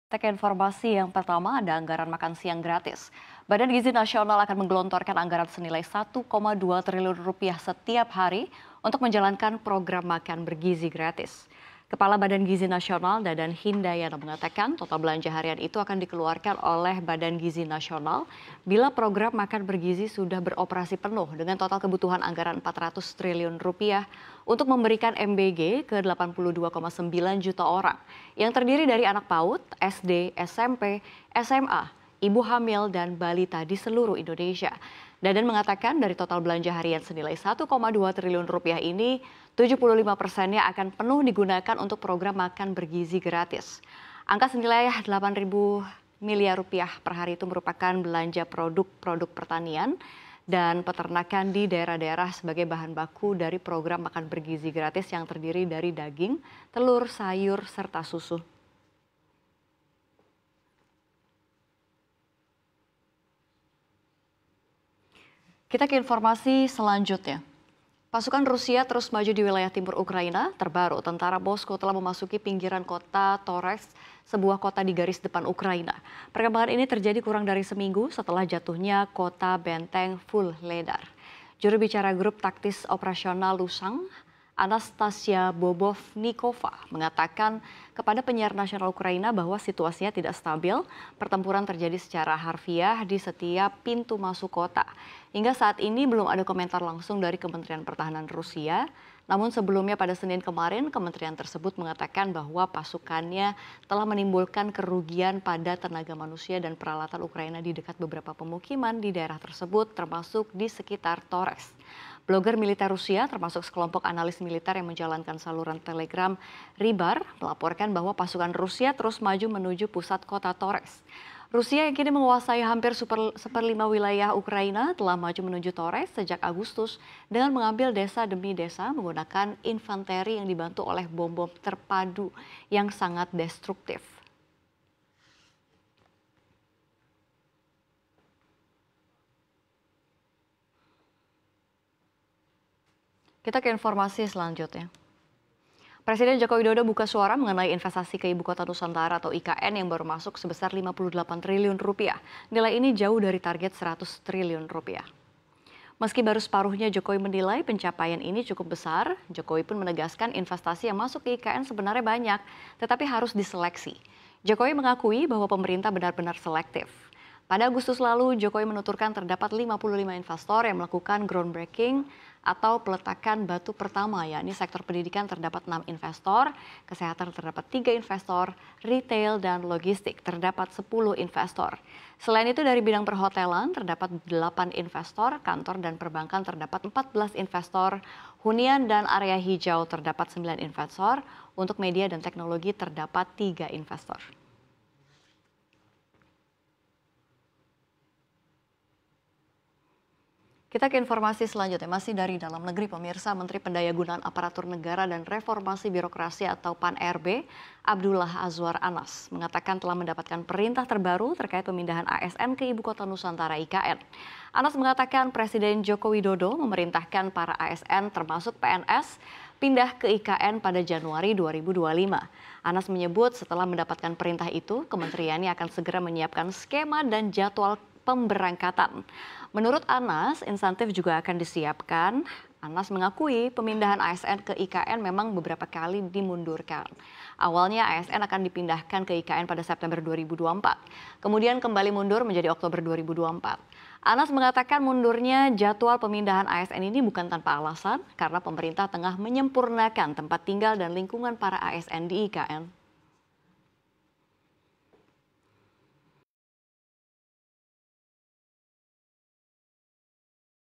Kita ke informasi yang pertama, ada anggaran makan siang gratis. Badan Gizi Nasional akan menggelontorkan anggaran senilai 1,2 triliun rupiah setiap hari untuk menjalankan program makan bergizi gratis. Kepala Badan Gizi Nasional Dadan Hindayana mengatakan total belanja harian itu akan dikeluarkan oleh Badan Gizi Nasional bila program makan bergizi sudah beroperasi penuh dengan total kebutuhan anggaran 400 triliun rupiah untuk memberikan MBG ke 82,9 juta orang yang terdiri dari anak PAUD, SD, SMP, SMA, ibu hamil, dan balita di seluruh Indonesia. Dadan mengatakan dari total belanja harian senilai 1,2 triliun rupiah ini, 75%-nya akan penuh digunakan untuk program makan bergizi gratis. Angka senilai 8.000 miliar rupiah per hari itu merupakan belanja produk-produk pertanian dan peternakan di daerah-daerah sebagai bahan baku dari program makan bergizi gratis yang terdiri dari daging, telur, sayur, serta susu. Kita ke informasi selanjutnya. Pasukan Rusia terus maju di wilayah timur Ukraina. Terbaru, tentara Moskow telah memasuki pinggiran kota Torres, sebuah kota di garis depan Ukraina. Perkembangan ini terjadi kurang dari seminggu setelah jatuhnya kota benteng Vuhledar. Juru bicara grup taktis operasional Lusang, Anastasia Bobovnikova, mengatakan kepada penyiar nasional Ukraina bahwa situasinya tidak stabil. Pertempuran terjadi secara harfiah di setiap pintu masuk kota. Hingga saat ini belum ada komentar langsung dari Kementerian Pertahanan Rusia. Namun sebelumnya pada Senin kemarin, kementerian tersebut mengatakan bahwa pasukannya telah menimbulkan kerugian pada tenaga manusia dan peralatan Ukraina di dekat beberapa pemukiman di daerah tersebut, termasuk di sekitar Torres. Blogger militer Rusia, termasuk sekelompok analis militer yang menjalankan saluran Telegram Ribar, melaporkan bahwa pasukan Rusia terus maju menuju pusat kota Torres. Rusia yang kini menguasai hampir seperlima wilayah Ukraina telah maju menuju Torres sejak Agustus dengan mengambil desa demi desa menggunakan infanteri yang dibantu oleh bom-bom terpadu yang sangat destruktif. Kita ke informasi selanjutnya. Presiden Joko Widodo buka suara mengenai investasi ke Ibu Kota Nusantara atau IKN yang baru masuk sebesar 58 triliun rupiah. Nilai ini jauh dari target 100 triliun rupiah. Meski baru separuhnya, Jokowi menilai pencapaian ini cukup besar. Jokowi pun menegaskan investasi yang masuk ke IKN sebenarnya banyak, tetapi harus diseleksi. Jokowi mengakui bahwa pemerintah benar-benar selektif. Pada Agustus lalu, Jokowi menuturkan terdapat 55 investor yang melakukan groundbreaking atau peletakan batu pertama, yakni sektor pendidikan terdapat 6 investor, kesehatan terdapat 3 investor, retail dan logistik terdapat 10 investor. Selain itu dari bidang perhotelan terdapat 8 investor, kantor dan perbankan terdapat 14 investor, hunian dan area hijau terdapat 9 investor, untuk media dan teknologi terdapat 3 investor. Kita ke informasi selanjutnya, masih dari dalam negeri pemirsa. Menteri Pendayagunaan Aparatur Negara dan Reformasi Birokrasi atau PAN-RB, Abdullah Azwar Anas, mengatakan telah mendapatkan perintah terbaru terkait pemindahan ASN ke Ibu Kota Nusantara IKN. Anas mengatakan Presiden Joko Widodo memerintahkan para ASN termasuk PNS pindah ke IKN pada Januari 2025. Anas menyebut setelah mendapatkan perintah itu, kementeriannya akan segera menyiapkan skema dan jadwal pemberangkatan. Menurut Anas, insentif juga akan disiapkan. Anas mengakui pemindahan ASN ke IKN memang beberapa kali dimundurkan. Awalnya ASN akan dipindahkan ke IKN pada September 2024. Kemudian kembali mundur menjadi Oktober 2024. Anas mengatakan mundurnya jadwal pemindahan ASN ini bukan tanpa alasan karena pemerintah tengah menyempurnakan tempat tinggal dan lingkungan para ASN di IKN.